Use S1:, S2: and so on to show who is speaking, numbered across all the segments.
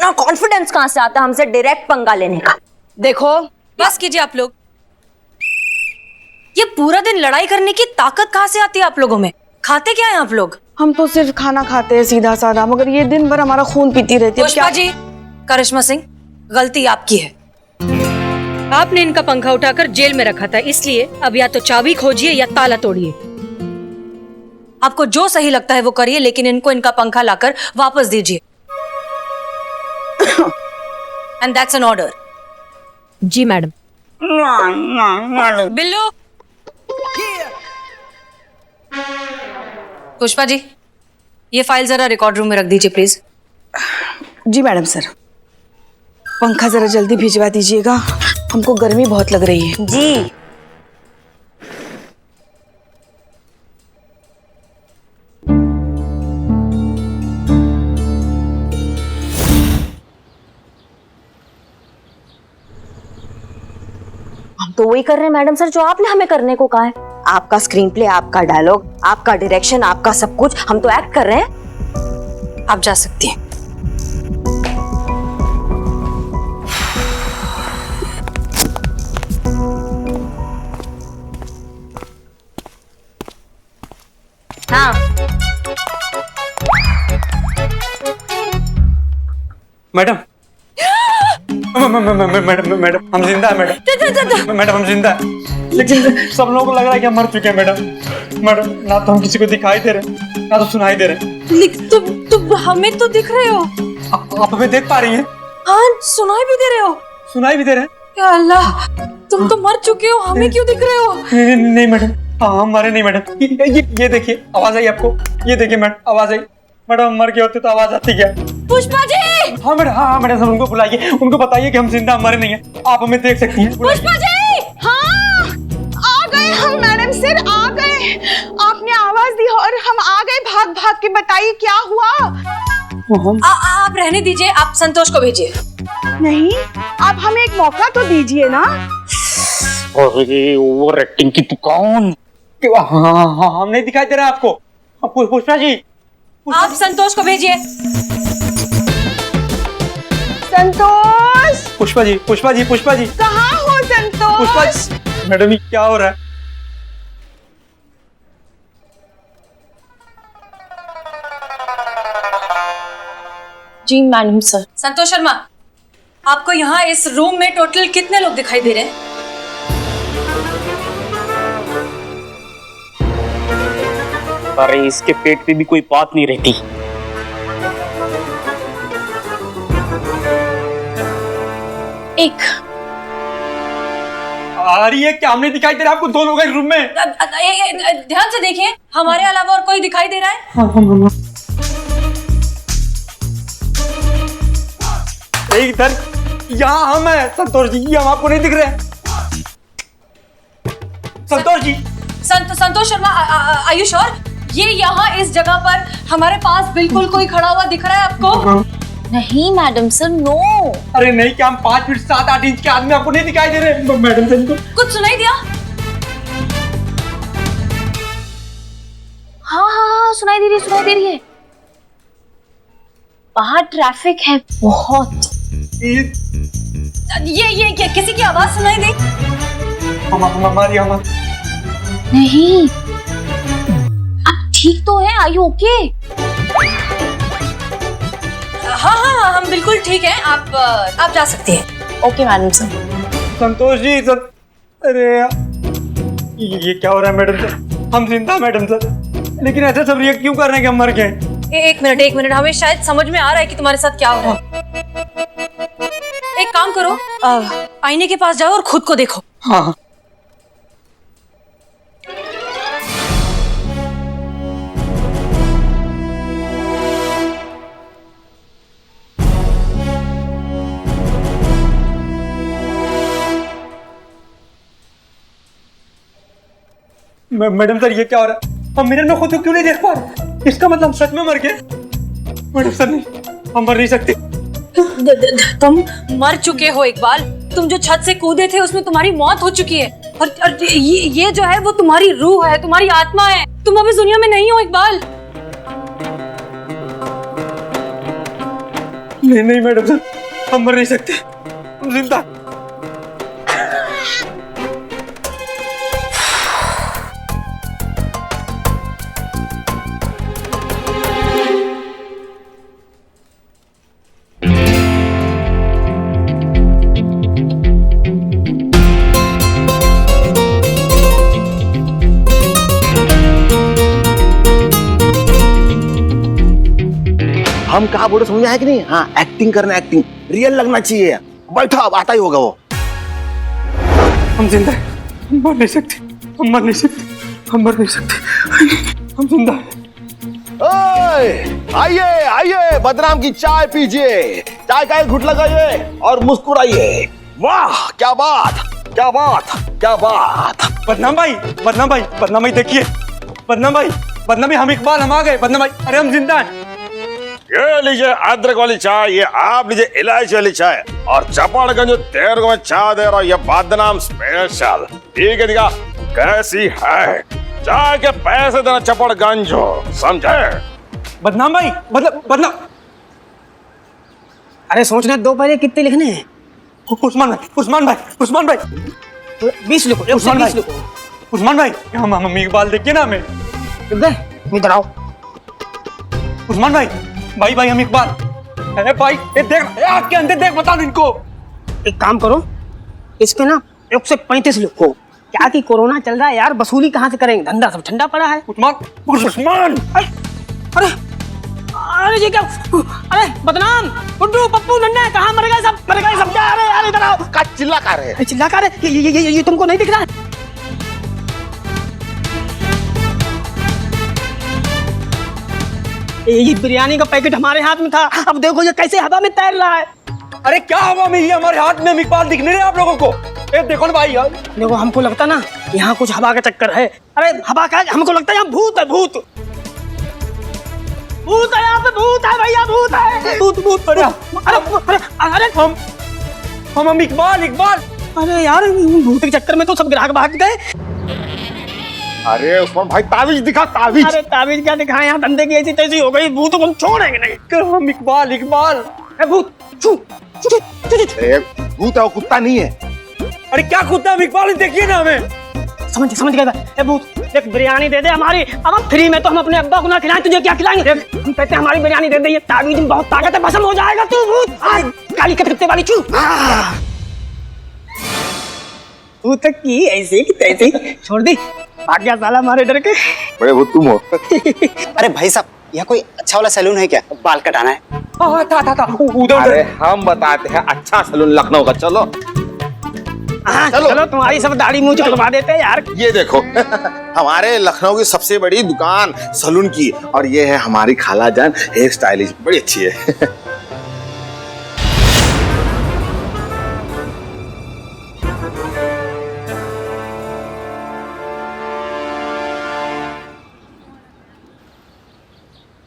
S1: इतना कॉन्फिडेंस कहाँ से आता है हमसे डायरेक्ट पंगा लेने का?
S2: देखो, बस कीजिए आप लोग। ये पूरा दिन लड़ाई करने की ताकत कहाँ से आती है आप लोगों में? खाते क्या हैं आप लोग?
S3: हम तो सिर्फ खाना खाते हैं सीधा साधा, मगर ये दिन भर हमारा खून पीती रहती है।
S2: पुष्पा जी, करिश्मा सिंह, गलती आपकी है। आपने इनका पंखा उठाकर जेल में रखा था, इसलिए अब या तो चाबी खोजिए या ताला तोड़िए। आपको जो सही लगता है वो करिए, लेकिन इनको इनका पंखा लाकर वापस दीजिए। And that's an order.
S1: जी मैडम।
S2: बिल्लू, पुष्पा जी, ये फाइल जरा रिकॉर्ड रूम में रख दीजिए प्लीज।
S3: Ji madam sir. पंखा जरा जल्दी भिजवा दीजिएगा, हमको गर्मी बहुत लग रही है।
S1: जी। हम तो वही कर रहे हैं मैडम सर जो आपने हमें करने को कहा है। आपका स्क्रीन प्ले, आपका डायलॉग, आपका डायरेक्शन, आपका सब कुछ, हम तो एक्ट कर रहे हैं।
S2: आप जा सकती हैं।
S1: हाँ।
S4: मैडम मैडम हम जिंदा है मैडम। मैडम हम जिंदा है, लेकिन सब लोगों को लग रहा है कि हम मर चुके हैं मैडम। मैडम ना तो हम किसी को दिखाई दे रहे, ना तो सुनाई दे रहे।
S2: तुम हमें तो दिख रहे हो।
S4: आप हमें देख पा रही हैं?
S2: हाँ, सुनाई भी दे रहे हो।
S4: सुनाई भी दे रहे हैं?
S2: या अल्लाह, तुम तो मर चुके हो, हमें क्यों दिख रहे हो?
S4: नहीं मैडम, हाँ हम मरे नहीं मैडम। ये देखिए, आवाज आई आपको? ये देखिए मैडम, आवाज आई। मैडम मर गए होते तो आवाज आती क्या?
S2: पुष्पा जी!
S4: हाँ मैडम, हाँ मैडम, सब उनको बुलाइए, उनको बताइए कि हम जिंदा मरे नहीं हैं। आप हमें देख सकती हैं।
S2: पुष्पा जी!
S3: हाँ, आ गए हम मैडम सर, आ गए। आपने आवाज दी और हम आ गए भाग भाग के। बताइए क्या हुआ?
S2: आप रहने दीजिए, आप संतोष को भेजिए।
S3: नहीं, आप हमें एक मौका तो दीजिए ना।
S4: अरे ओवर एक्टिंग की दुकान। हाँ, हम नहीं दिखाई दे रहा आपको? पुष्पा जी,
S2: आप संतोष को भेजिए।
S3: संतोष!
S4: पुष्पा जी, पुष्पा जी, पुष्पा जी,
S3: कहाँ हो संतोष?
S4: पुष्पा जी। मैडम ये क्या हो रहा है?
S2: जी मैडम सर। संतोष शर्मा, आपको यहाँ इस रूम में टोटल कितने लोग दिखाई दे रहे हैं?
S5: अरे इसके पेट पे भी कोई बात नहीं रहती।
S2: एक।
S4: आ रही है क्या? हमने दिखाई दे रहा है आपको? दो लोग हैं रूम में।
S2: ध्यान से देखिए, हमारे अलावा और कोई दिखाई दे रहा है?
S4: इधर, यहाँ हम हैं संतोष जी, ये हम आपको नहीं दिख रहे हैं। Santosh ji.
S2: Santosh Sharma, are you sure? ये यहाँ इस जगह पर हमारे पास बिल्कुल कोई खड़ा हुआ दिख रहा है आपको?
S1: नहीं मैडम सर, नो।
S4: अरे नहीं, क्या हम 5 फीट 7-8 इंच के आदमी आपको नहीं दिखाई दे रहे? मैडम सर,
S2: कुछ सुनाई दिया?
S1: हाँ हाँ हाँ, सुनाई दे रही है। बाहर ट्रैफिक है बहुत।
S2: ये किसी की आवाज सुनाई दी?
S4: हमारी
S1: नहीं, आप ठीक तो हैं? Are you okay?
S2: हाँ, हम बिल्कुल ठीक हैं। आप जा सकती हैं।
S1: Okay madam sir.
S4: Santosh ji sir, अरे ये क्या हो रहा है मैडम सर? हम जिंदा मैडम सर, लेकिन ऐसा सब रिएक्ट क्यों कर रहे हैं कि हम मर गए?
S2: एक मिनट, हमें शायद समझ में आ रहा है कि तुम्हारे साथ क्या हो रहा है। एक काम करो, आईने के पास जाओ और खुद को देखो।
S4: हाँ। मैडम सर ये क्या हो रहा है? हम मिरर में खुद को क्यों नहीं देख पा रहे? इसका मतलब सच में मर गए? मैडम सर नहीं, हम मर नहीं सकते।
S2: तुम मर चुके हो इकबाल। तुम जो छत से कूदे थे उसमें तुम्हारी मौत हो चुकी है, और ये जो है वो तुम्हारी रूह है, तुम्हारी आत्मा है। तुम अब इस दुनिया में नहीं हो इकबाल।
S4: नहीं नहीं मैडम सर, हम मर नहीं सकते, हम जिंदा।
S6: हम कहा बोले समझ आया कि नहीं? हाँ, एक्टिंग करना, एक्टिंग रियल लगना चाहिए। बैठो, अब आता ही होगा वो।
S4: हम जिंदा हैं, हम मर नहीं सकते, हम मर नहीं सकते, हम मर नहीं सकते, हम जिंदा हैं।
S6: ओए, आइए आइए, बदनाम की चाय पीजिए, चाय का एक घुट लगाइए और मुस्कुराइए। वाह, क्या बात, क्या बात, क्या बात।
S4: बदनाम भाई, बदनाम भाई, बदनाम भाई देखिए, बदनाम भाई, बदनाम भाई, हम इकबाल, हम आ गए। बदनाम भाई, अरे हम जिंदा हैं।
S6: ये लीजिए अदरक वाली चाय, ये आप लीजिए इलायची वाली चाय, और चपाड़गंज जो तेरे को मैं चाय दे रहा हूँ, ये बदनाम स्पेशल। ठीक है, दिखा कैसी है चाय के पैसे देना चपाड़गंज, समझे?
S4: बदनाम भाई, बदनाम।
S7: अरे सोचना दो पहले कितने लिखने हैं?
S4: उस्मान भाई, उस्मान भाई, उस्मान भाई,
S7: 20 लिखो,
S4: उस्मान
S7: 20
S4: भाई,
S7: लिखो।
S4: उस्मान भाई, हम इकबाल देखिए ना हमें।
S7: इधर आओ।
S4: उस्मान भाई, भाई भाई हम इकबाल। अरे भाई, ये देख, आग के अंदर देख, बता दो इनको।
S7: एक काम करो, इसके ना 1 से 35 लिखो। क्या कि कोरोना चल रहा है यार, वसूली कहाँ से करेंगे? धंधा सब ठंडा पड़ा है।
S4: उस्मान, उस्मान,
S7: अरे अरे जी क्या? अरे बदनाम, गुड्डू, पप्पू, नन्ना, कहाँ मर गए सब? मर गए सब क्या? अरे यार इधर आओ।
S6: का चिल्ला कर रहे हैं?
S7: चिल्ला कर रहे? ये तुमको नहीं दिख रहा है? ये बिरयानी का पैकेट हमारे हाथ में था, अब देखो ये कैसे हवा में तैर रहा है।
S4: अरे क्या हवा में, ये हमारे हाथ में, हम इकबाल दिख नहीं रहे आप लोगों को? ये देखो ना भाई यार।
S7: देखो हमको लगता ना यहाँ कुछ हवा का चक्कर है। अरे हवा का, हमको लगता है यहाँ भूत है, भूत भूत है, यहाँ पे भूत है भैया, भूत है, भूत भूत। अरे अरे अरे
S4: हम इकबाल, इकबाल।
S7: अरे यार भूत के चक्कर में तो सब ग्राहक भाग गए।
S6: अरे उस्मान भाई, तावीज दिखा, तावीज।
S7: अरे ताबीज क्या दिखाएं, यहाँ धंधे की ऐसी तैसी हो गई, भूत को हम छोड़ेंगे नहीं।
S4: हम इकबाल, इकबाल।
S7: भूत
S6: भूत है, वो कुत्ता नहीं है।
S4: अरे क्या कुत्ता, हम इकबाल, देखिए ना हमें।
S7: समझ गए भूत। एक बिरयानी दे दे हमारी, अब हम फ्री में तो हम अपने अब्बा को ना खिलाएं, तुझे क्या खिलाएंगे? हम कहते हैं हमारी बिरयानी दे दे, ये ताबीज में बहुत ताकत है, भस्म हो जाएगा तू भूत। काली कटकटे वाली चू। भूत की ऐसे की तैसे छोड़ दी, भाग गया साला हमारे डर के।
S6: बड़े भूत तुम हो।
S8: अरे भाई साहब, यहाँ कोई अच्छा वाला सैलून है क्या? बाल कटाना है।
S4: था उधर।
S6: अरे हम बताते हैं अच्छा सैलून लखनऊ का, चलो।
S7: हाँ, चलो तुम्हारी सब दाढ़ी मूंछ कटवा देते हैं यार।
S6: ये देखो हमारे लखनऊ की सबसे बड़ी दुकान सैलून की, और ये है हमारी खाला जान, हेयर स्टाइलिश, बड़ी अच्छी है।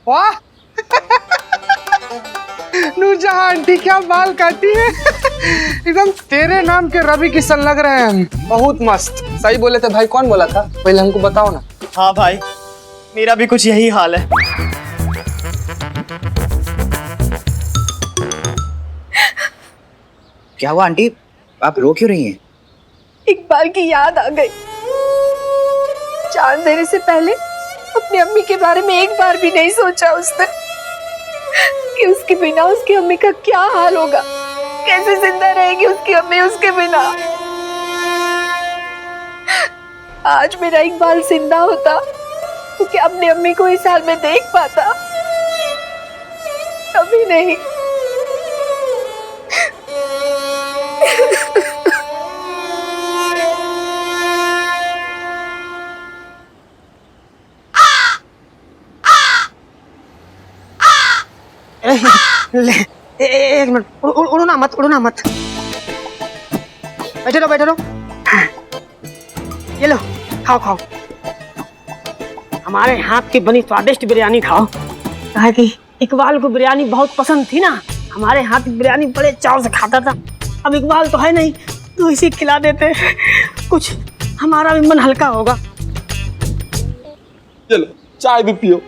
S3: वाह नूरजहां आंटी क्या बाल काटी है। एकदम तेरे नाम के रवि किशन लग रहे हैं हम।
S9: बहुत मस्त, सही बोले थे भाई। कौन बोला था पहले हमको बताओ ना।
S8: हाँ भाई, मेरा भी कुछ यही हाल है। क्या हुआ आंटी, आप रो क्यों रही हैं?
S10: इकबाल की याद आ गई। जान देने से पहले अपनी अम्मी के बारे में एक बार भी नहीं सोचा उसने कि उसके बिना उसकी अम्मी का क्या हाल होगा, कैसे जिंदा रहेगी उसकी अम्मी उसके बिना। आज मेरा इकबाल जिंदा होता तो क्या अपनी अम्मी को इस हाल में देख पाता? कभी नहीं।
S7: एक मिनट, उड़ना मत, उड़ना मत। बैठे रहो, बैठे रहो। ये लो, खाओ खाओ, हमारे हाथ की बनी स्वादिष्ट बिरयानी खाओ। कहा कि इकबाल को बिरयानी बहुत पसंद थी ना, हमारे हाथ की बिरयानी बड़े चाव से खाता था। अब इकबाल तो है नहीं, तो इसी खिला देते, कुछ हमारा भी मन हल्का होगा।
S6: चलो चाय भी पियो।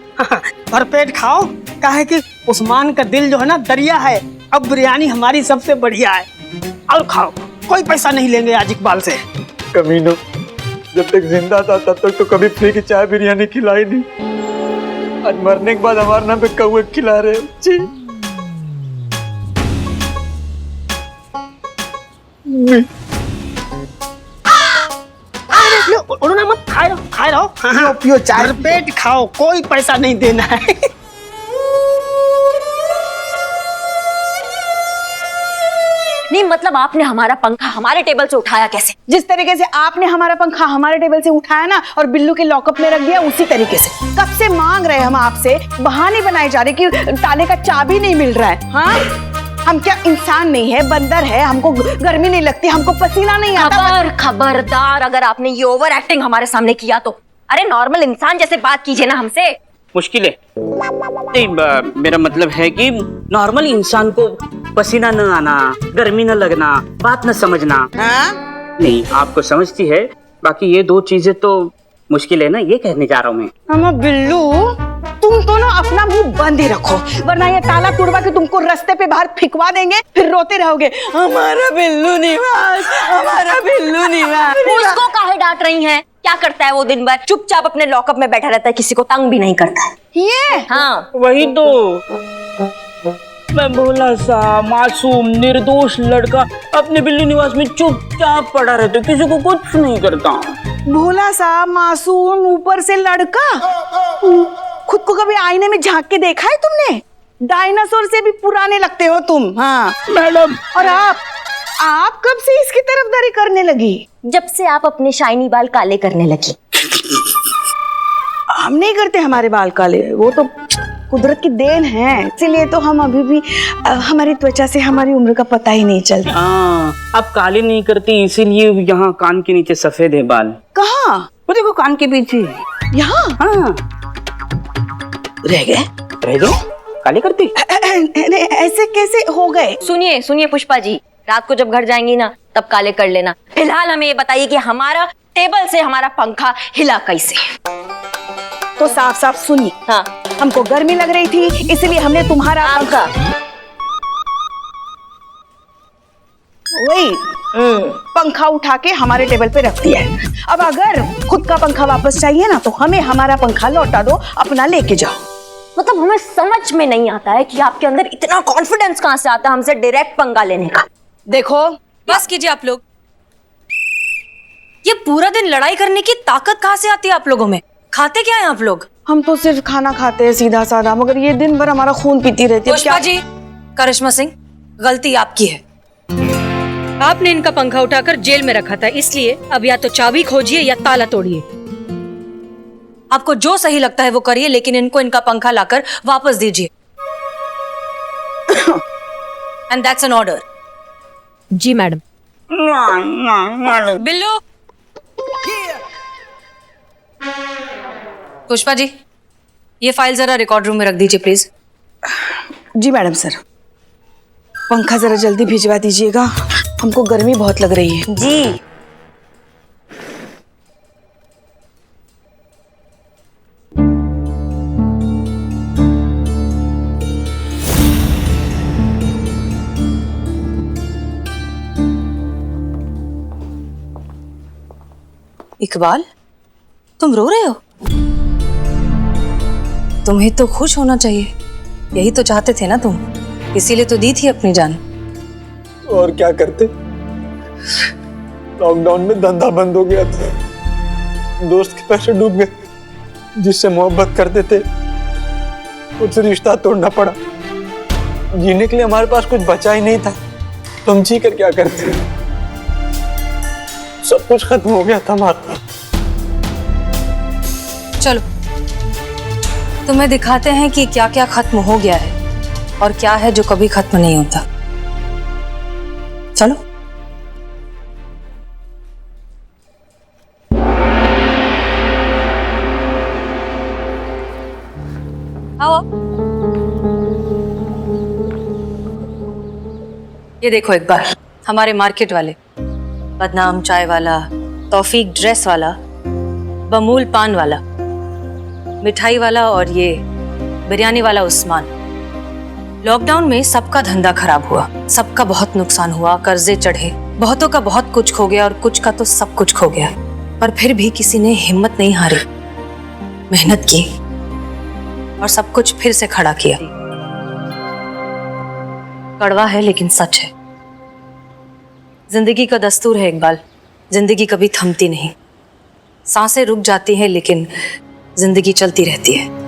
S7: भरपेट खाओ, कहा कि उस्मान का दिल जो है ना दरिया है, अब बिरयानी हमारी सबसे बढ़िया है। और खाओ, कोई पैसा नहीं लेंगे आज इकबाल से।
S4: कमीनो, जब तक जिंदा था तब तक तो कभी फ्री की चाय बिरयानी खिलाई नहीं। आज मरने के बाद हमारे नाम पे कौवे खिला रहे हैं। जी
S7: उन्होंने मत खाए रहो। हाँ, पियो चाय, पेट खाओ, कोई पैसा नहीं देना है।
S1: नहीं मतलब आपने हमारा पंखा हमारे टेबल से उठाया कैसे?
S3: जिस तरीके से आपने हमारा पंखा हमारे टेबल से उठाया ना और बिल्लू के लॉकअप में रख दिया, उसी तरीके से। कब से मांग रहे हम आपसे, बहाने बनाए जा रहे कि ताले का चाबी नहीं मिल रहा है। हाँ, हम क्या इंसान नहीं है, बंदर है? हमको गर्मी नहीं लगती, हमको पसीना नहीं आता?
S1: खबरदार, अगर आपने ये ओवर एक्टिंग हमारे सामने किया तो अरे नॉर्मल इंसान जैसे बात कीजिए ना हमसे।
S5: मुश्किल है नहीं, मेरा मतलब है कि नॉर्मल इंसान को पसीना न आना, गर्मी न लगना, बात न समझना।
S3: हाँ?
S5: नहीं, आपको समझती है, बाकी ये दो चीजें तो मुश्किल है ना, ये कहने जा रहा हूँ मैं।
S3: हम बिल्लू, तुम तो ना अपना मुंह बंद ही रखो, वरना ये ताला तोड़वा के तुमको रास्ते पे बाहर फिकवा देंगे, फिर रोते रहोगे, हमारा बिल्लू निवास, हमारा बिल्लू निवास।
S1: उसको काहे डांट रही हैं? क्या करता है वो दिन भर? चुपचाप अपने लॉकअप में बैठा रहता है, किसी को तंग भी नहीं करता है।
S3: ये
S1: हाँ
S5: वही तो, मैं भोला सा मासूम निर्दोष लड़का अपने बिल्ली निवास में चुपचाप पड़ा रहता, किसी को कुछ नहीं करता।
S3: भोला सा मासूम ऊपर से लड़का, खुद को कभी आईने में झांक के देखा है तुमने? डायनासोर से भी पुराने लगते हो तुम। हाँ
S5: मैडम।
S3: और आप कब से इसकी तरफदारी करने लगी?
S1: जब से आप अपने शाइनी बाल काले करने लगी।
S3: हम नहीं करते हमारे बाल काले, वो तो कुदरत की देन है, इसीलिए तो हम अभी भी हमारी त्वचा से हमारी उम्र का पता ही नहीं चलता।
S5: हाँ, आप काले नहीं करती इसीलिए यहाँ कान के नीचे सफेद है बाल।
S3: कहाँ?
S5: वो देखो कान के पीछे।
S3: यहाँ?
S5: हाँ।
S3: रह गए?
S5: काले करती?
S3: ऐसे कैसे हो गए?
S1: सुनिए पुष्पा जी, रात को जब घर जाएंगी ना तब काले कर लेना। फिलहाल हमें ये बताइए कि हमारा टेबल से हमारा पंखा हिला कैसे?
S3: तो साफ साफ सुनिए।
S1: हाँ,
S3: हमको गर्मी लग रही थी, इसलिए हमने तुम्हारा पंखा वही पंखा उठा के हमारे टेबल पे रख दिया है। अब अगर खुद का पंखा वापस चाहिए ना तो हमें हमारा पंखा लौटा दो, अपना लेके जाओ।
S1: मतलब हमें समझ में नहीं आता है कि आपके अंदर इतना कॉन्फिडेंस कहाँ से आता है हमसे डायरेक्ट पंगा लेने का।
S3: देखो,
S2: बस कीजिए आप लोग, ये पूरा दिन लड़ाई करने की ताकत कहाँ से आती है आप लोगों में? खाते क्या हैं आप लोग?
S3: हम तो सिर्फ खाना खाते हैं सीधा साधा, मगर ये दिन भर हमारा खून पीती रहती है।
S2: पुष्पा जी, करिश्मा सिंह, गलती आपकी है। आपने इनका पंखा उठाकर जेल में रखा था, इसलिए अब या तो चाबी खोजिए या ताला तोड़िए। आपको जो सही लगता है वो करिए, लेकिन इनको इनका पंखा लाकर वापस दीजिए। And that's an order. जी मैडम। बिल्लू। पुष्पा जी, ये फाइल जरा रिकॉर्ड रूम में रख दीजिए प्लीज।
S3: Ji madam sir. पंखा जरा जल्दी भिजवा दीजिएगा, हमको गर्मी बहुत लग रही है।
S1: जी।
S2: इकबाल, तुम रो रहे हो? तुम्हें तो खुश होना चाहिए, यही तो चाहते थे ना तुम, इसीलिए तो दी थी अपनी जान।
S4: और क्या करते, लॉकडाउन में धंधा बंद हो गया था, दोस्त के पैसे डूब गए, जिससे मोहब्बत करते थे उससे रिश्ता तोड़ना पड़ा। जीने के लिए हमारे पास कुछ बचा ही नहीं था, तो हम जी कर क्या करते? सब कुछ खत्म हो गया था हमारा।
S2: चलो तुम्हें दिखाते हैं कि क्या क्या खत्म हो गया है और क्या है जो कभी खत्म नहीं होता। चलो। आओ। ये देखो एक बार, हमारे मार्केट वाले, बदनाम चाय वाला, तौफीक ड्रेस वाला, बमूल पान वाला, मिठाई वाला और ये बिरयानी वाला उस्मान, लॉकडाउन में सबका धंधा खराब हुआ, सबका बहुत नुकसान हुआ, कर्जे चढ़े, बहुतों का बहुत कुछ खो गया और कुछ का तो सब कुछ खो गया। पर फिर भी किसी ने हिम्मत नहीं हारी, मेहनत की और सब कुछ फिर से खड़ा किया। कड़वा है लेकिन सच है। जिंदगी का दस्तूर है इकबाल, जिंदगी कभी थमती नहीं। सांसें रुक जाती हैं लेकिन जिंदगी चलती रहती है।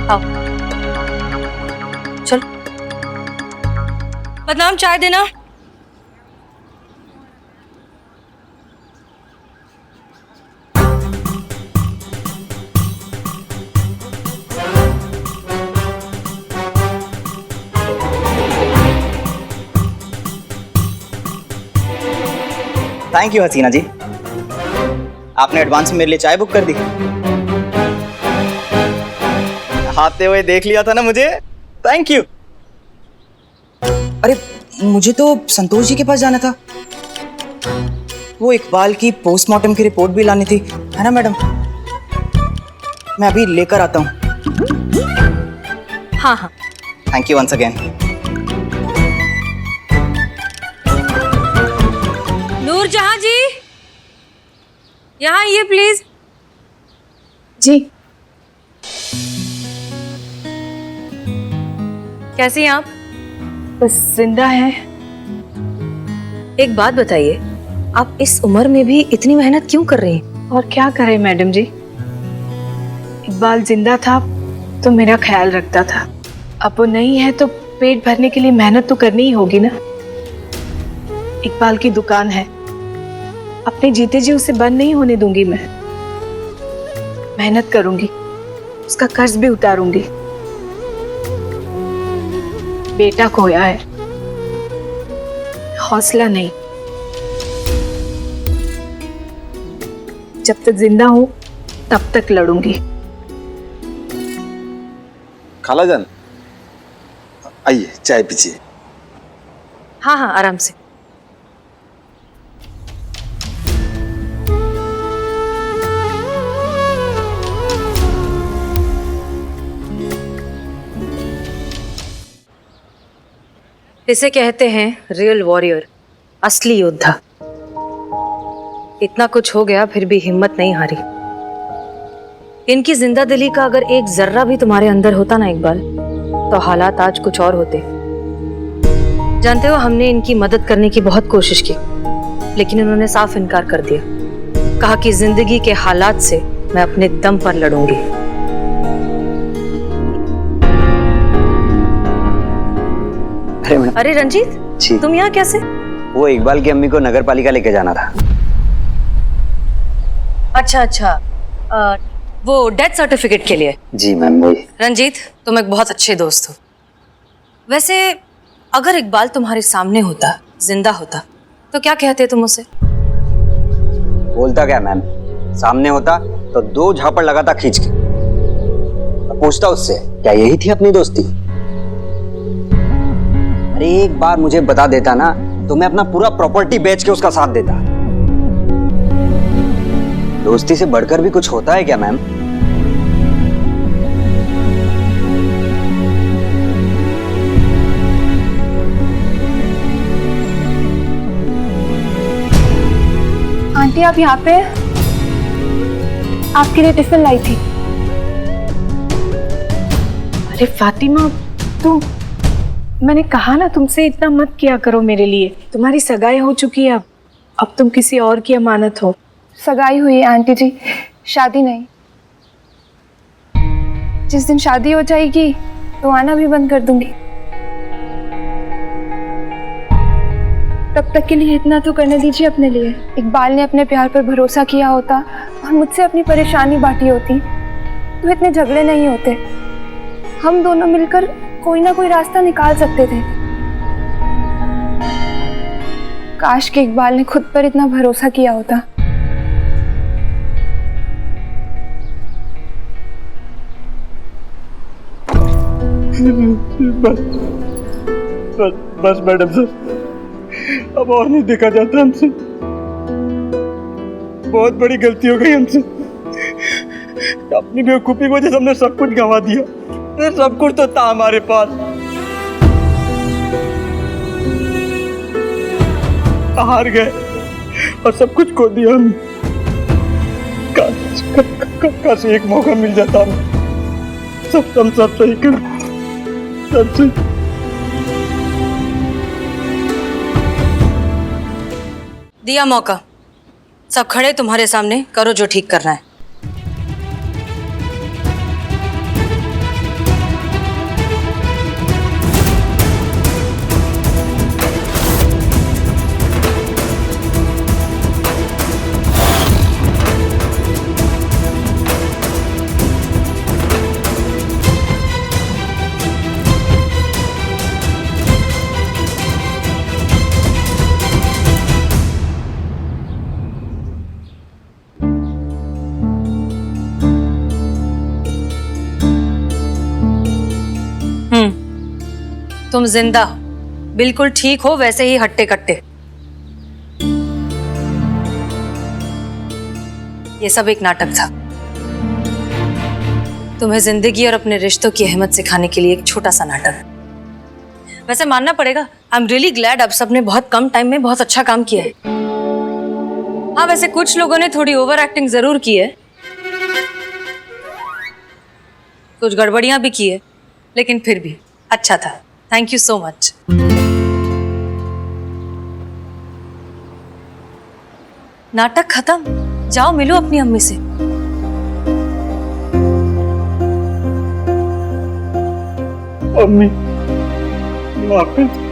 S2: आओ चल, बदनाम चाय देना।
S8: थैंक यू हसीना जी, आपने एडवांस में मेरे लिए चाय बुक कर दी। आते हुए देख लिया था ना मुझे, थैंक यू। अरे मुझे तो संतोष जी के पास जाना था, वो इकबाल की पोस्टमार्टम की रिपोर्ट भी लानी थी, है ना मैडम? मैं अभी लेकर आता हूँ।
S2: हाँ हाँ,
S8: thank you once again.
S2: Noorjahan ji, यहाँ आइए प्लीज।
S10: जी
S2: कैसी हैं आप?
S10: बस जिंदा है।
S2: एक बात बताइए, आप इस उम्र में भी इतनी मेहनत क्यों कर रही हैं?
S10: और क्या करें मैडम जी, इकबाल जिंदा था तो मेरा ख्याल रखता था, अब वो नहीं है तो पेट भरने के लिए मेहनत तो करनी ही होगी ना। इकबाल की दुकान है, अपने जीते जी उसे बंद नहीं होने दूंगी। मैं मेहनत करूंगी, उसका कर्ज भी उतारूंगी। बेटा खोया है, हौसला नहीं। जब तक जिंदा हूं तब तक लड़ूंगी।
S6: खाला जान, आइए चाय पीजिए।
S2: हाँ हाँ, आराम से। इसे कहते हैं रियल वॉरियर, असली योद्धा। इतना कुछ हो गया फिर भी हिम्मत नहीं हारी। इनकी जिंदा दिली का अगर एक जर्रा भी तुम्हारे अंदर होता ना इकबाल, तो हालात आज कुछ और होते। जानते हो, हमने इनकी मदद करने की बहुत कोशिश की, लेकिन इन्होंने साफ इनकार कर दिया। कहा कि जिंदगी के हालात से मैं अपने दम पर लड़ूंगी। अरे रंजीत
S8: जी,
S2: तुम यहाँ कैसे?
S8: वो इकबाल की अम्मी को नगर पालिका लेके जाना था।
S2: अच्छा अच्छा, वो डेथ सर्टिफिकेट के लिए?
S8: जी मैम वही।
S2: रंजीत, तुम एक बहुत अच्छे दोस्त हो। वैसे अगर इकबाल तुम्हारे सामने होता, जिंदा होता, तो क्या कहते तुम उसे?
S8: बोलता क्या मैम, सामने होता तो 2 झापड़ लगाता खींच के। तो पूछता उससे, क्या यही थी अपनी दोस्ती? अरे एक बार मुझे बता देता ना, तो मैं अपना पूरा प्रॉपर्टी बेच के उसका साथ देता। दोस्ती से बढ़कर भी कुछ होता है क्या मैम?
S10: आंटी आप यहाँ पे? आपके लिए टिफिन लाई थी। अरे फातिमा, तुम, मैंने कहा ना तुमसे इतना मत किया करो मेरे लिए। तुम्हारी सगाई हो चुकी है, अब तुम किसी और की अमानत हो।
S11: सगाई हुई है आंटी जी, शादी नहीं। जिस दिन शादी हो जाएगी तो आना भी बंद कर दूंगी। तब तक के लिए इतना तो करने दीजिए अपने लिए। इकबाल ने अपने प्यार पर भरोसा किया होता और मुझसे अपनी परेशानी बांटी होती तो इतने झगड़े नहीं होते। हम दोनों मिलकर कोई ना कोई रास्ता निकाल सकते थे। काश कि इकबाल ने खुद पर इतना भरोसा किया होता।
S4: बस मैडम साहब, अब और नहीं देखा जाता हमसे। बहुत बड़ी गलती हो गई हमसे। अपनी बेवकूफी की वजह से हमने सब कुछ गंवा दिया। अरे सब कुछ तो था हमारे पास, हार गए और सब कुछ खो दिया हमने। काश एक मौका मिल जाता हमें, सब सही कर, सब सही।
S2: दिया मौका, सब खड़े तुम्हारे सामने, करो जो ठीक करना है। तुम जिंदा हो, बिल्कुल ठीक हो, वैसे ही हट्टे कट्टे। ये सब एक नाटक था, तुम्हें जिंदगी और अपने रिश्तों की अहमियत सिखाने के लिए एक छोटा सा नाटक। वैसे मानना पड़ेगा, आई एम रियली ग्लैड आप सबने बहुत कम टाइम में बहुत अच्छा काम किया है। हाँ, वैसे कुछ लोगों ने थोड़ी ओवर एक्टिंग जरूर की है, कुछ गड़बड़ियां भी की है, लेकिन फिर भी अच्छा था। Thank you so much. नाटक खत्म, जाओ मिलो अपनी अम्मी से।
S4: अम्मी वापस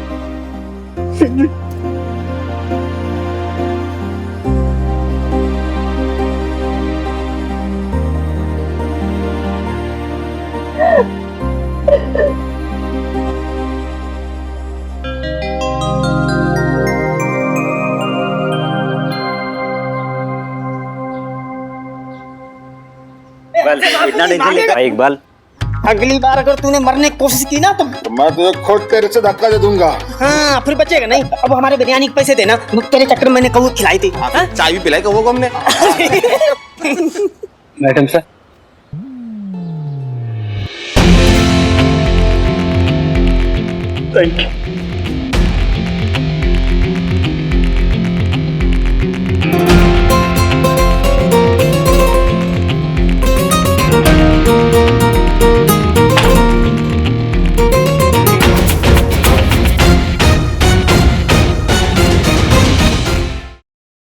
S5: इतना टेंशन लेता है इकबाल।
S7: अगली बार अगर तूने मरने की कोशिश की ना तो
S6: मैं तुझे खुद तेरे से धक्का दे दूंगा।
S7: हाँ, फिर बचेगा नहीं। अब हमारे बिरयानी के पैसे देना, तेरे चक्कर में मैंने कबूल खिलाई थी।
S6: चाय भी पिलाई कबूल को हमने।
S9: Madam sir,
S4: thank you.